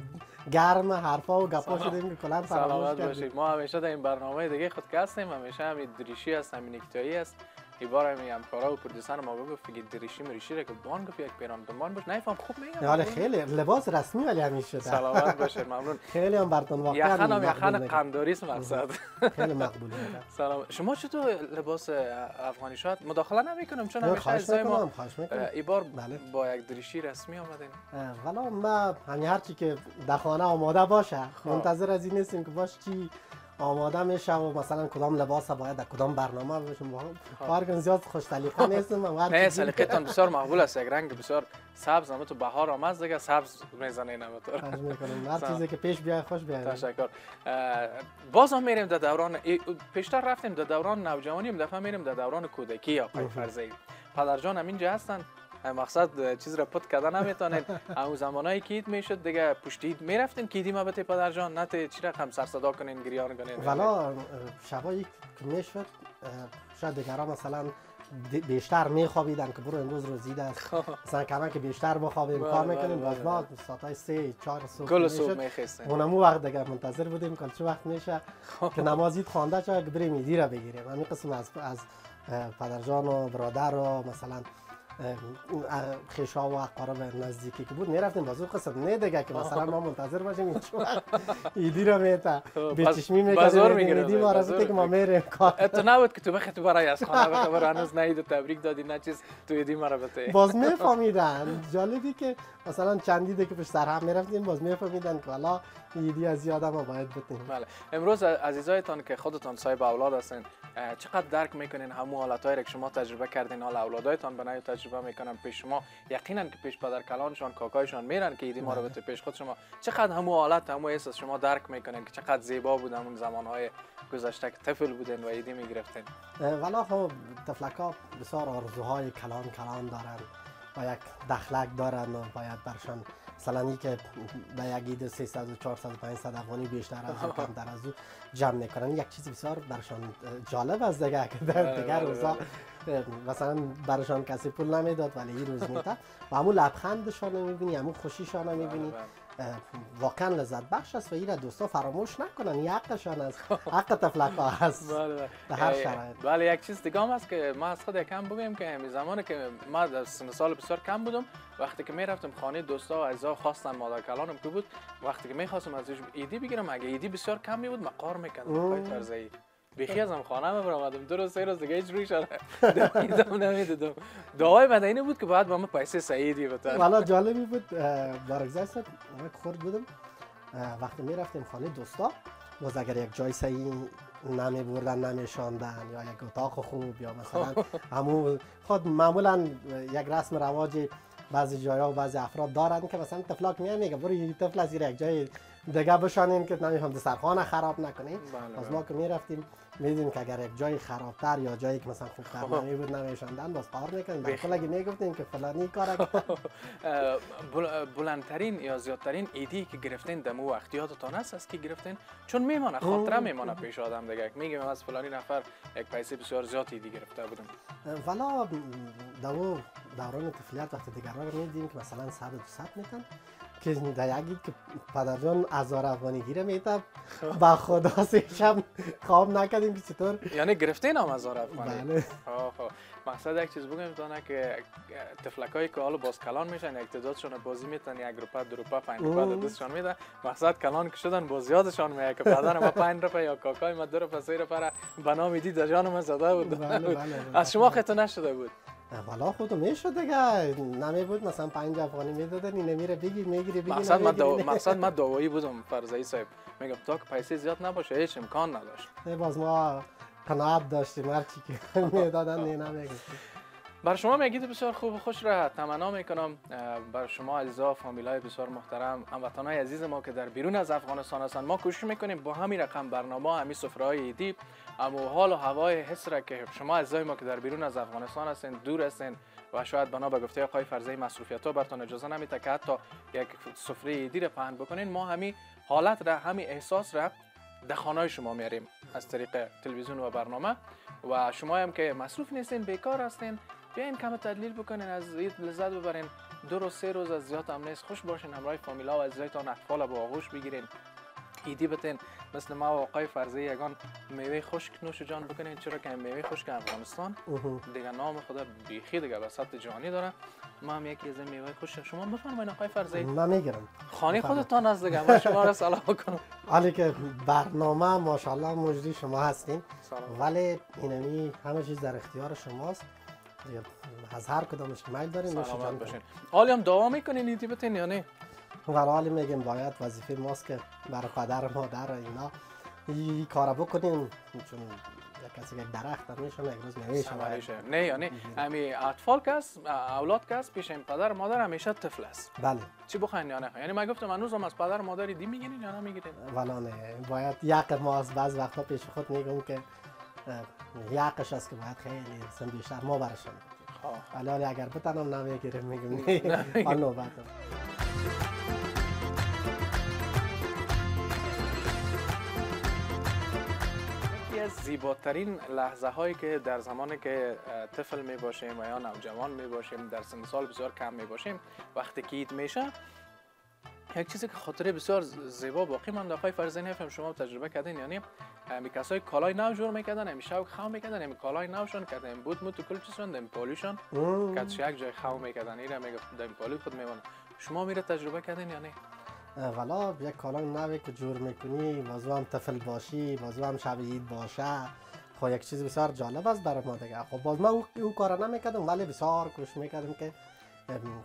گرم حرفا و گپا شدیم که کلا سلامت باشید. ما همیشه در این برنامه دیگه خود که هستیم همیشه همین دریشی هست، همین نکتایی هست. این بار همین همکارا و پرودوسر ما گفت که دریشی مریشی را که بان گفت یک پیران دنبال باش. نفهم خوب میگم. حالا خیلی لباس رسمی ولی همیشه شده. سلامت باشید. ممنون. خیلی هم براتون واقعا یخن قنداری است مقصد. خیلی مقبوله. سلام. شما چطور لباس افغانی شات مداخله نمیکنم چون همیشه از ما این بار با یک دریشی رسمی آمدین. والا ما همین هر چی که در خانه آماده باشه منتظر از این نیستیم که باش چی آماده میشه و مثلا کدام لباس باید در کدام برنامه بشم. واقعا زیاد خوش سلیقه نیستم. نه سلیقتان بسیار معقول است، یک رنگ بسیار سبز. تو بهار آمد دیگه سبز میزنین همونطور. خواهش میکنم هر چیزی که پیش بیاد خوش بیاد. تشکر. باز هم میریم در دوران پیشتر رفتیم در دوران نوجوانی، دفعه میریم در دوران کودکی آقای فرزی. پدر جان هم اینجا هستن، مقصد چیز را پت کردن نمیتونین. اون زمانایی که عید میشد دیگه پشت عید میرفتین که عیدی ما بته پدر جان نته چی رقم سر صدا کنین گریان کنین. والا شبایی که میشد شاید دیگرها مثلا بیشتر میخوابیدن که برو امروز روزیده است، مثلا کما که بیشتر بخوابیم کار میکنیم. باز ما ساعتای 3 4 صبح میخواستیم اونمو وقت دیگه منتظر بودیم که چه وقت میشه که نماز عید خوانده شه که بریم عیدی را بگیریم. همین قسم از پدرجان و برادر و مثلا خیشا و اقارب نزدیکی که بود میرفتیم باز اون قسم نه دیگه که مثلا ما منتظر باشیم این چه وقت عیدی رو میتا به چشمی میکردیم عیدی ما را بوده که ما میریم کار. تو نبود که تو بخی تو برای از خانه بخبر هنوز نهید و تبریک دادی نه چیز تو عیدی ما را بته باز میفهمیدن. جالبی که مثلا چندیده که پشت سر هم میرفتیم باز میفهمیدن که والا عیدی از یادم ما باید بتیم. بله امروز عزیزایتان که خودتان صاحب اولاد هستین چقدر درک میکنین همون حالتایی که شما تجربه کردین، حال اولادایتان به نوعی تجربه میکنن پیش شما، یقینا که پیش پدر کلانشان کاکایشان میرن که عیدی ما رو بته پیش خود شما، چقدر همون حالت همون احساس شما درک میکنین که چقدر زیبا بود همون زمانهای گذشته که طفل بودین و عیدی میگرفتین. والا خب طفلکا بسیار آرزوهای کلان دارن و یک دخلک دارن و باید برشان مثلا ای که به یک عید 300 و 400 و 500 افغانی بیشتر از او کمتر از او جمع میکنن. یک چیز بسیار برشان جالب است دیگه که در دیگر روزا مثلا برشان کسی پول نمیداد ولی این روز میداد و همون لبخندشان رو میبینی، همون خوشیشان رو میبینی. واقعا لذت بخش است و این دوستا فراموش نکنن، این حقشان است، حق طفلک‌ها هست در هر شرایط. بله یک چیز دیگه هم است که ما از خود یکم بگیم که همین زمانی که ما در سن سال بسیار کم بودم، وقتی که میرفتم خانه دوستا و عزیزا خواستن مادر کلانم که بود، وقتی که میخواستم ازش عیدی بگیرم اگه عیدی بسیار کم می بود مقار میکردم پای فرزی بیخی ازم خانه میبرم 2 روز 3 روز دیگه هیچ روی شده دیدم نمیدیدم. دعای من اینه بود که بعد با من پیسه سعیدی بتن. والا جالبی بود برگذشت من خورد بودم وقتی میرفتیم خانه دوستا باز اگر یک جای صحیح نمی بردن نمیشاندن یا یک اتاق خوب یا مثلا همون خود معمولا یک رسم رواج بعضی جایا و بعضی افراد دارن که مثلا طفلاک میگه برو یه طفل از یک جای دیگه بشانین که نمیخوام دسترخوان خراب نکنین. باز ما که میرفتیم میدیدیم که اگر یک جای خرابتر یا جایی که مثلا خوبتر نمی بود نمیشاندن باز قهر میکنیم. در کل اگه میگفتیم که فلانی کار بلندترین یا زیادترین ایدی که گرفتین دمو وقت یادتان است از کی گرفتین؟ چون میمانه خاطره میمانه پیش آدم دیگه میگم از فلانی نفر یک پیسه بسیار زیاد ایدی گرفته بودم. والا دوران طفولیت وقتی دیگرها رو میدیدیم که مثلا 100 و 200 میتن که در یک که پدرجان 1000 افغانی گیره میتب با خدا 3 شب خواب نکردیم که چطور یعنی گرفتین هم 1000 افغانی. بله. مقصد یک چیز بگم دانه که طفلکایی که حالا باز کلان میشن یک تعدادشون بازی میتن 1 روپه 2 روپه 5 روپه دستشان میده. مقصد کلان که شدن باز یادشان میاد که پدر ما 5 روپه یا کاکای ما 2 روپه 3 روپه به نام دید در جان ما زده بود. از شما خیلی نشده بود. والا خودو میشد دیگه نمی بود مثلا 5 افغانی میدادن این نمیره میگیری مقصد من دعوایی بودم فرزایی صاحب میگم تا که پیسه زیاد نباشه هیچ امکان نداشت. باز ما قناعت داشتیم هر چی که میدادن نمیگفتیم. بر شما میگید بسیار خوب و خوش را تمنا میکنم. بر شما عزیزا فامیلای بسیار محترم هموطنای عزیز ما که در بیرون از افغانستان هستند ما کوشش میکنیم با همین رقم برنامه همین سفره‌های عیدی اما حال و هوای حس را که شما عزیزای ما که در بیرون از افغانستان هستین دور هستین و شاید بنا به گفته آقای فرزی مصروفیت‌ها براتون اجازه نمیده که حتی یک سفره عیدی را پهن بکنین. ما همین حالت را همین احساس را در خانه‌های شما میاریم از طریق تلویزیون و برنامه و شما هم که مصروف نیستین بیکار هستین بیاین کم تدلیل بکنین از عید لذت ببرین 2 روز 3 روز از زیاد هم نیست خوش باشین همراه فامیلا و عزیزایتان اطفال با آغوش بگیرین عیدی بتین مثل ما و آقای فرزی یگان میوه خشک نوش جان بکنین چرا که میوه خشک افغانستان دیگه نام خدا بیخی دیگه به سطح جهانی داره. ما هم یکی از میوه خشک شما بفرمایید آقای فرزی. من میگیرم خانه خودتان از دیگه ما شما را سلام کنم. حالی که برنامه ماشاءالله مجری شما هستین ولی اینمی همه چیز در اختیار شماست. از هر کدامش که میل دارین نوش جان باشین. حالی هم دعا میکنین ایدی بتین یا نه؟ ولی حالی میگیم باید وظیفه ماست که برای پدر مادر اینا این کارا بکنیم، چون یک کسی یک درخت میشن یک روز میشه. نه یعنی امی اطفال کس اولاد کس پیش این پدر مادر همیشه طفل است. بله. چی بخواین یا نه؟ یعنی من گفتم هنوزم از پدر مادری دی میگیرین یا نه میگیرین؟ والا نه، باید یک ما از بعض وقتا پیش خود میگم که یقش است که باید خیلی سن بیشتر ما برشن. ولی اگر بتونم نمیگیرم میگم نه آن نوبت. یکی از زیباترین لحظه هایی که در زمانی که طفل می باشیم و یا نوجوان می باشیم، در سن سال بسیار کم می باشیم، وقتی که عید میشه، یک چیزی که خاطره بسیار زیبا باقی مانده. آقای فرزین هم شما تجربه کردین، یعنی می کسای کالای نو جور میکردن، می شوق خام میکردن، می کالای نوشون کردن، بود مو تو کل چیزون دم پالیشون کاتش یک جای خام میکردن، اینا میگه دم پالی خود میمونه. شما میره تجربه کردین یا نه؟ والا یک کالای نوی که جور میکنی، بازو هم طفل باشی، بازو هم شب عید باشه، خب یک چیز بسیار جالب است برای ما دیگه. خب باز من اون کارا نمیکردم، ولی بسیار کوشش میکردم که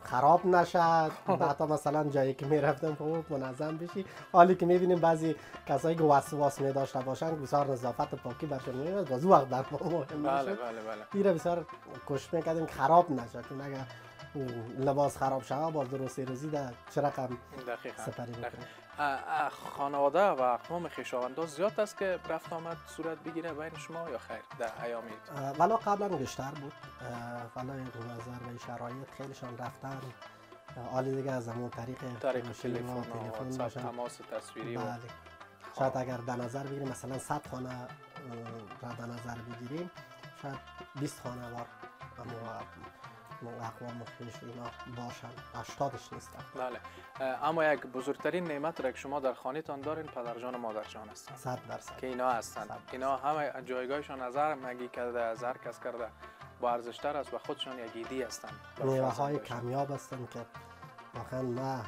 خراب نشد. حتی مثلا جایی که میرفتم خب منظم بشی. حالی که میبینیم بعضی کسایی که وسواس میداشته باشن بسیار نظافت و پاکی برشون میاد، باز وقت در ما مهم میشه. بله. ایره بسیار کوشش میکردیم خراب نشد، چون اگر لباس خراب شود باز درستی روزی در چه رقم سپری بکنیم. خانواده و اقوام خویشاوندان زیاد است که رفت آمد صورت بگیره بین شما یا خیر در ایام عید؟ ولی قبلا بیشتر بود، ولی نظر به شرایط خیلیشان رفتن. حالی دیگه از همون طریق تلفن تماس تصویری. بله. شاید اگر در نظر بگیریم مثلا 100 خانه را در نظر بگیریم، شاید 20 خانه وار اقوام خویش اینا باشن، 80ش نیستن. بله. اما یک بزرگترین نعمت را که شما در خانه‌تان دارین پدرجان و مادرجان هستند. 100% که اینا هستند. اینا همه جایگاهشان از هر مگی کرده، از هر کس کرده با ارزش‌تر است و خودشان یک ایدی هستند. میوه‌های کمیاب هستند که واقعا من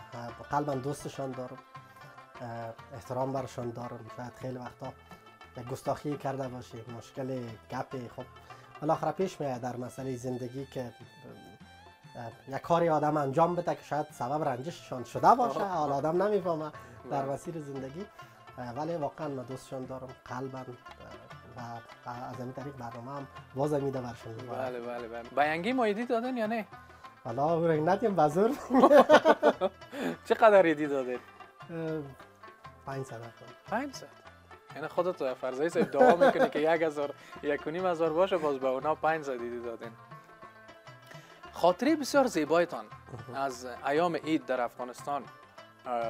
قلبا دوستشان دارم، احترام برشان دارم. شاید خیلی وقتا یک گستاخی کرده باشی، مشکل گپی، خب بالاخره پیش میاد در مسئله زندگی که یک کاری آدم انجام بده که شاید سبب رنجششان شده باشه، حالا آدم نمیفهمه در مسیر زندگی، ولی واقعا من دوستشان دارم قلبا و از این طریق برنامه هم باز میده برشون. بله. بیانگی مایدی دادن یا نه؟ والا او رنگنتیم بزرگ. چقدر ایدی دادن؟ 500. 500. یعنی خودت فرضی صاحب دعا میکنی که 1000 1500 باشه، باز به اونا 500 ایدی دادن. خاطره بسیار زیبایتان از ایام عید در افغانستان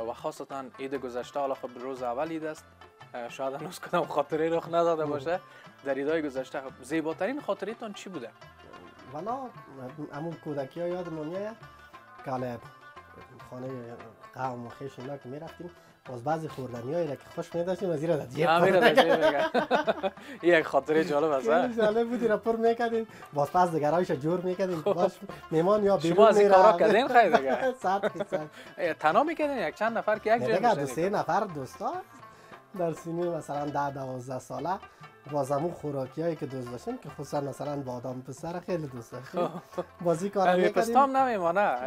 و خاصتا عید گذشته، حالا خب روز اول عید است، شاید هنوز کدام خاطره رخ نداده باشه در عیدهای گذشته، زیباترین خاطره تان چی بوده؟ والا همون کودکی ها یادم میاد که حالا خانه قوم و خویش اینا که میرفتیم، باز بعضی خوردنیایی را که خوش می‌داشتیم از ایرا دیگه یک خاطره جالب است. خیلی جالب بود، را پر می‌کردیم، باز پس دیگرایش جور می‌کردیم، باش میمان یا بیرون شما از این کارا کردین خیلی دیگه؟ 100%. تنها می‌کردین یک چند نفر که یک جای میشین؟ 2-3 نفر دوستا در سینه مثلا 10-12 ساله، باز همون خوراکیایی که دوست داشتیم که خصوصا مثلا بادام پسر خیلی دوست داشتیم، بازی کارا می‌کردیم. پستام نمیمونه.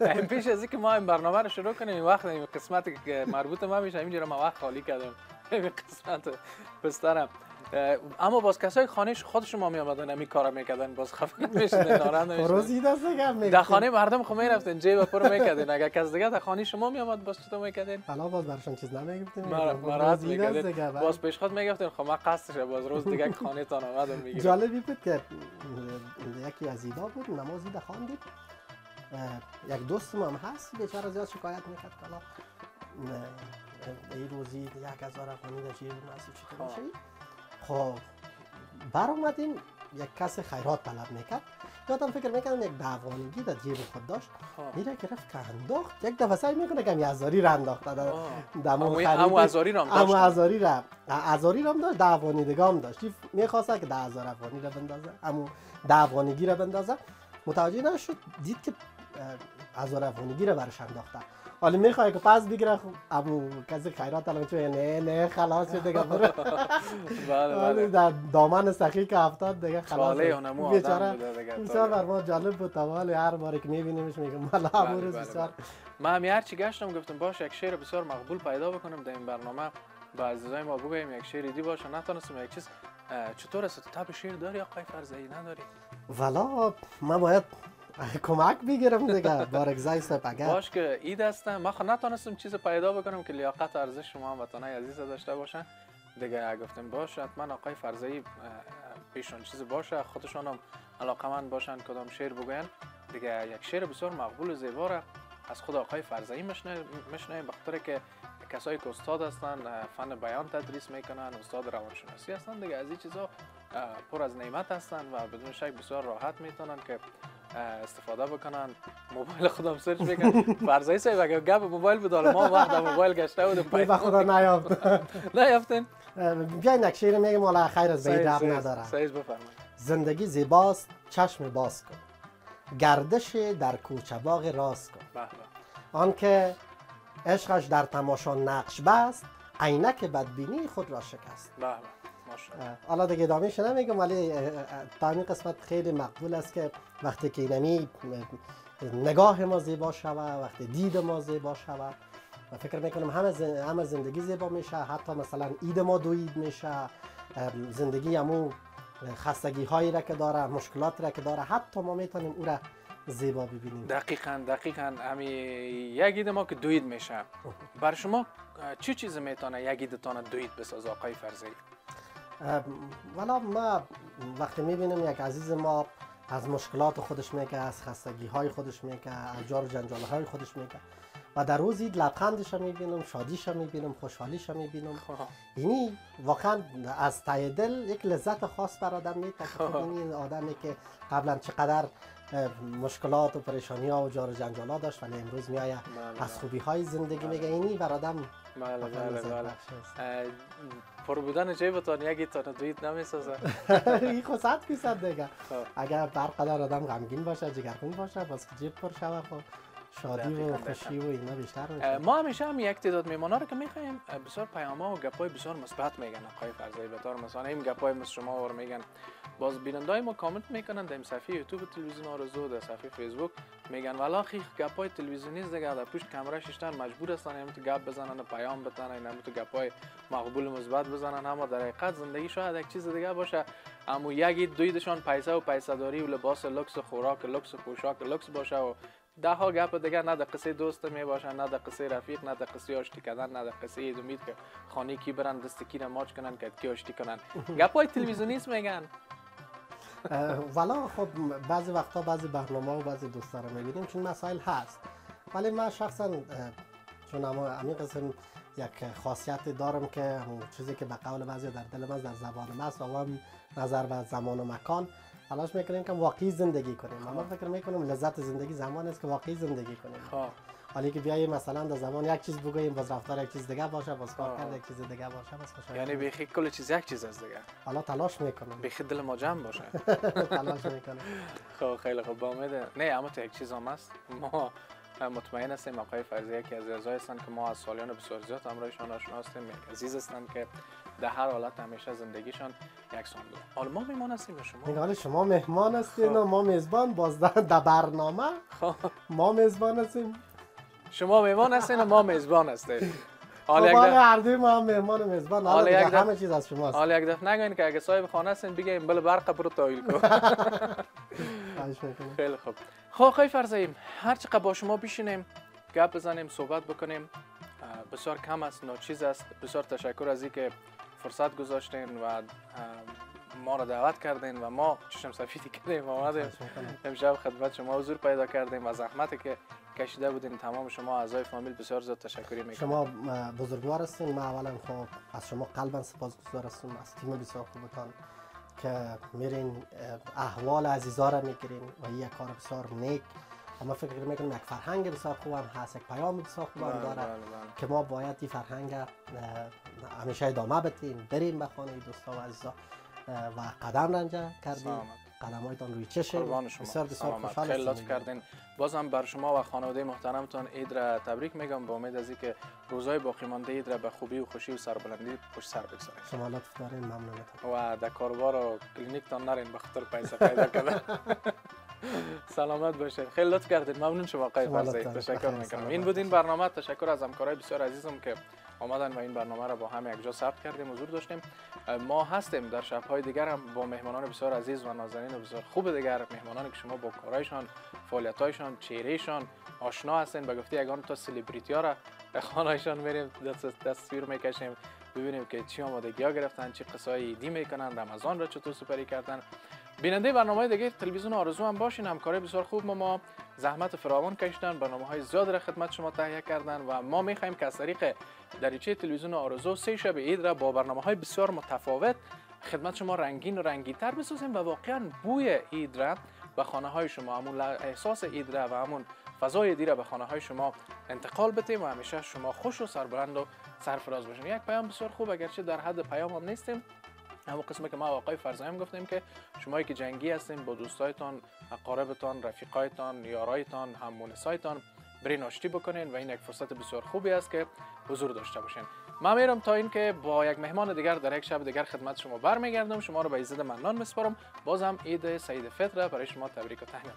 این پیش از اینکه ما این برنامه رو شروع کنیم، این وقت این قسمتی که مربوط ما میشه اینجوری ما وقت خالی کردم این قسمت پسترم. اما باز کسای خانه‌اش خودشون ما می اومدن همین کارا میکردن، باز خفه نمیشدن، ناراحت نمیشدن. روزی دست نگم در خانه مردم خو میرفتن جیب پر میکردن، اگر کس دیگه در خانه شما می اومد باز چطور میکردین؟ حالا باز برشون چیز نمیگفتیم، مراد میکردین، باز پیش خود میگفتین خب ما قصدش باز روز دیگه خانه تان اومدم میگیرم. جالبی بود که یکی از ایدا بود، نماز عید خواندیم، یک دوستم هم هست بیچاره زیاد شکایت میکرد حالا این روزی 1000 افغانی در جیب مسجد چطور میشه. خب بر اومدیم یک کس خیرات طلب میکرد، یادم فکر میکردم یک 10 افغانیگی در جیب خود داشت، میره گرفت که انداخت، یک دفعه سعی میکنه که 1000 را انداخت دمو خرید، همو 1000 را هم داشت، همو 1000 را هم داشت، 10 افغانی دیگه هم داشت، میخواست که 10000 افغانی را بندازه، همو 10 افغانیگی را بندازه، متوجه نشد، دید که 1000 افغانیگی را برش انداخته. حالا میخوای که پس بگیره، ابو کسی خیرات الان چه نه خلاص شد دیگه. بله در دامن سخی که افتاد دیگه خلاص. بیچاره بسیار بر ما جالب بود، ولی هر باری که میبینیمش میگم والا امروز بسیار. من هر چی گشتم گفتم باشه یک شعر بسیار مقبول پیدا بکنم در این برنامه با عزیزای ما بگویم یک شعر دی باشه نتونستم یک چیز. چطور است تو تب شعر داری آقای فرزایی نداری؟ والا من باید کمک بگیرم دیگه بارگزای صاحب اگر باش که اید هستم من خود نتونستم چیز پیدا بکنم که لیاقت و ارزش شما هم وطنای عزیز داشته باشن دیگه. گفتم باشه حتما آقای فرزایی پیشون چیز باشه خودشان هم علاقمند باشن کدام شعر بگوین دیگه. یک شعر بسیار مقبول و زیبا را از خود آقای فرزایی میشنویم به خاطر که کسایی که استاد هستن فن بیان تدریس میکنن استاد روانشناسی هستن دیگه. از این چیزا پر از نعمت هستن و بدون شک بسیار راحت میتونن که استفاده بکنن. موبایل خودم سرچ بکنن فرزایی صاحب اگه گپ موبایل بود ما وقت موبایل گشته بود به خدا نیافتین. بیاین یک شعر میگم والا خیر از بید رب نداره. سعید بفرمایید. زندگی زیباست چشم باز کن گردش در کوچه باغ راست کن. به آنکه عشقش در تماشا نقش بست عینک بدبینی خود را شکست. به ماشاءالله. حالا دیگه ادامهش نمیگم ولی این قسمت خیلی مقبول است که وقتی که اینمی نگاه ما زیبا شود وقتی دید ما زیبا شود و فکر میکنم همه زندگی زیبا میشه. حتی مثلا اید ما دوید میشه زندگی همون خستگی هایی را که داره مشکلات را که داره حتی ما میتونیم او را زیبا ببینیم. دقیقاً همین یک اید ما که دوید میشه. بر شما چه چیزی میتونه یک ایدتان دوید بسازه آقای فرزایی؟ والا ما وقتی میبینیم یک عزیز ما از مشکلات خودش میگه از خستگی های خودش میگه از جار و جنجال های خودش میگه و در روز اید لبخندش میبینم شادیش میبینم خوشحالیش میبینم یعنی واقعا از ته دل یک لذت خاص بر آدم میده که این آدمی که قبلا چقدر مشکلات و پریشانی ها و جار و جنجال ها داشت ولی امروز میآید از خوبی های زندگی میگه اینی بر آدم بله. پر بودن جیبتان یکی تان دوید نمیسازه. این خود 100% دیگه. اگر برقدر آدم غمگین باشه جگرخون باشه باز که جیب پر شوه خب شادی و خوشی و اینا بیشتر میشه. ما همیشه هم یک تعداد میمونا رو که میخوایم بسیار پیام‌ها و گپای بسیار مثبت میگن آقای فرزایی به طور مثلا این گپای مثل شما رو میگن باز بینندای ما کامنت میکنن در صفحه یوتیوب تلویزیون آرزو در صفحه فیسبوک میگن والا خیلی گپای تلویزیونی دیگه در پشت کامera شیشتن مجبور هستن همین تو گپ بزنن و پیام بدن همین تو گپای مقبول و مثبت بزنن اما در حقیقت زندگی شاید یک چیز دیگه باشه اما یکی دویدشان پیسه و پیسه داری و لباس لوکس و خوراک لوکس و پوشاک لوکس باشه و ده ها گپ دیگه نه در قصه دوست می باشه نه در قصه رفیق نه در قصه آشتی کردن نه در قصه امید که خانه کی برن دست کی ماچ کنن که کی آشتی کنن گپای تلویزیونی میگن. والا خب بعضی وقتا بعضی برنامه و بعضی دوستا رو میبینیم چون مسائل هست ولی من شخصا چون همین قسم یک خاصیت دارم که همون چیزی که به قول بعضی در دل من در زبان من است و هم نظر به زمان و مکان تلاش میکنیم که واقعی زندگی کنیم. اما فکر میکنم لذت زندگی زمان است که واقعی زندگی کنیم. حالی که بیاییم مثلا در زمان یک چیز بگوییم باز رفتار یک چیز دیگه باشه باز کار کرد یک چیز دیگه باشه بس خوشحال. یعنی بیخی کل چیز یک چیز است دیگه. حالا تلاش میکنم بیخی دل ما جمع باشه. تلاش میکنم. خب خیلی خوب با امید. نه اما تو یک چیز هم است ما مطمئن هستیم آقای فرزایی که از اعضای هستن که ما از سالیان بسیار زیاد همراهشان آشنا هستیم عزیز هستن که در هر حالت همیشه زندگیشان یکسان بوده. حالا ما مهمان هستیم یا شما؟ حالا شما مهمان هستین و ما میزبان باز در برنامه ما میزبان هستیم شما مهمان هستین و ما میزبان هستیم. حالا هر دوی ما هم مهمان و میزبان حالا همه چیز از شماست. حالا یک دفعه نگوین که اگه صاحب خانه هستین بگیم بله برق برو تایل کن. خیلی خوب. خب آقای فرزایی هر چقدر با شما بشینیم گپ بزنیم صحبت بکنیم بسیار کم است ناچیز است. بسیار تشکر از اینکه فرصت گذاشتین و ما را دعوت کردین و ما چشم سفیدی کردیم آمدیم امشب خدمت شما حضور پیدا کردیم و زحمتی که کشیده بودین تمام شما اعضای فامیل بسیار زیاد تشکری میکنم. شما بزرگوار هستین. ما اولا خب از شما قلبا سپاسگزار هستم از تیم بسیار خوبتان که میرین احوال عزیزا را میگیرین و یک کار بسیار نیک اما فکر میکنم یک فرهنگ بسیار خوب هم هست یک پیام بسیار خوب هم داره که ما باید این فرهنگ همیشه ادامه بدیم بریم به خانه دوستا و عزیزا و قدم رنجه کردیم قدمایتان روی چشه بسیار بسیار خوشحال خیلی لطف کردین. بازم بر شما و خانواده محترمتان عید را تبریک میگم با امید از اینکه روزهای باقی مانده عید را به خوبی و خوشی و سربلندی پشت سر بگذارید. شما لطف دارین ممنونتم و در کاروبار و کلینیک تان نرین به خاطر پیسه پیدا کردن. سلامت باشید. خیلی لطف کردید. ممنون شما آقای فرزایی. تشکر میکنم. این بود این برنامه. تشکر از همکارای بسیار عزیزم که آمدن و این برنامه را با هم یک جا ثبت کردیم، حضور داشتیم. ما هستیم در شب‌های دیگر هم با مهمانان بسیار عزیز و نازنین و بسیار خوب دیگر، مهمانانی که شما با کارایشان، فعالیت‌هایشان، چهرهشان آشنا هستین. به گفته یگان تا سلبریتی‌ها را به خانه‌شان میریم، تصویر میکشیم، ببینیم که چی آمادگی‌ها گرفتن، چی قصه‌های عیدی میکنن، رمضان را چطور سپری کردن. بیننده برنامه‌های دیگه تلویزیون آرزو هم باشین. همکاری بسیار خوب ما زحمت فراوان کشیدن، برنامه‌های زیاد را خدمت شما تهیه کردن و ما می‌خوایم که از طریق دریچه تلویزیون آرزو 3 شب عید را با برنامه‌های بسیار متفاوت خدمت شما رنگین و رنگین‌تر بسازیم و واقعاً بوی عید را به خانه‌های شما، همون احساس عید را و همون فضای عیدی را به خانه‌های شما انتقال بدیم و همیشه شما خوش و سربلند و سرفراز باشین. یک پیام بسیار خوب، اگرچه در حد پیام هم نیستیم، همون قسمی که ما آقای فرزایی گفتیم که شمایی که جنگی هستین با دوستایتان، اقاربتان، رفیقایتان، یارایتان، همونسایتان برین آشتی بکنین و این یک فرصت بسیار خوبی است که حضور داشته باشین. من میرم تا این که با یک مهمان دیگر در یک شب دیگر خدمت شما برمیگردم. شما رو به عزت منان میسپارم. بازم عید سعید فطر برای شما تبریک و تهنیت.